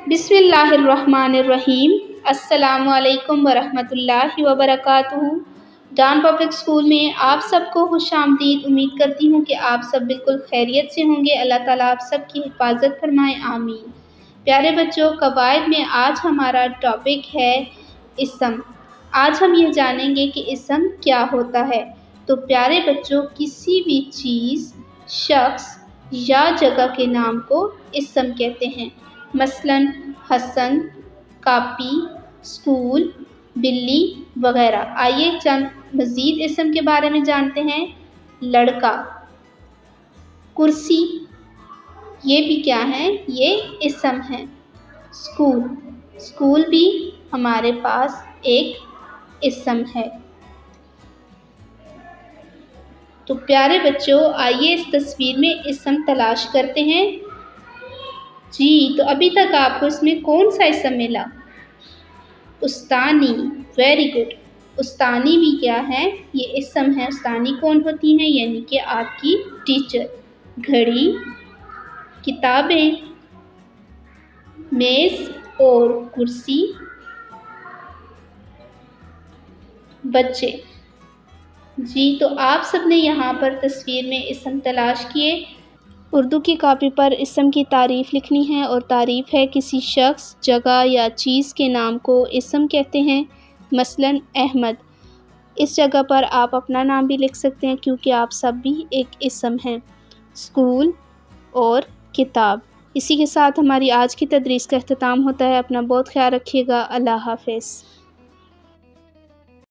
بسم اللہ الرحمن الرحیم۔ السلام علیکم ورحمۃ اللہ وبرکاتہ۔ ڈان پبلک اسکول میں آپ سب کو خوش آمدید۔ امید کرتی ہوں کہ آپ سب بالکل خیریت سے ہوں گے۔ اللہ تعالیٰ آپ سب کی حفاظت فرمائے، آمین۔ پیارے بچوں، قواعد میں آج ہمارا ٹاپک ہے اسم۔ آج ہم یہ جانیں گے کہ اسم کیا ہوتا ہے۔ تو پیارے بچوں، کسی بھی چیز، شخص یا جگہ کے نام کو اسم کہتے ہیں۔ مثلاً حسن، کاپی، اسکول، بلی وغیرہ۔ آئیے چند مزید اسم کے بارے میں جانتے ہیں۔ لڑکا، کرسی، یہ بھی کیا ہے؟ یہ اسم ہے۔ اسکول، اسکول بھی ہمارے پاس ایک اسم ہے۔ تو پیارے بچوں، آئیے اس تصویر میں اسم تلاش کرتے ہیں۔ جی، تو ابھی تک آپ کو اس میں کون سا اسم ملا؟ استانی، ویری گڈ۔ استانی بھی کیا ہے؟ یہ اسم ہے۔ استانی کون ہوتی ہیں؟ یعنی کہ آپ کی ٹیچر۔ گھڑی، کتابیں، میز اور کرسی، بچے۔ جی، تو آپ سب نے یہاں پر تصویر میں اسم تلاش کیے۔ اردو کی کاپی پر اسم کی تعریف لکھنی ہے، اور تعریف ہے کسی شخص، جگہ یا چیز کے نام کو اسم کہتے ہیں۔ مثلاً احمد، اس جگہ پر آپ اپنا نام بھی لکھ سکتے ہیں کیونکہ آپ سب بھی ایک اسم ہیں۔ اسکول اور کتاب۔ اسی کے ساتھ ہماری آج کی تدریس کا اختتام ہوتا ہے۔ اپنا بہت خیال رکھیے گا۔ اللہ حافظ۔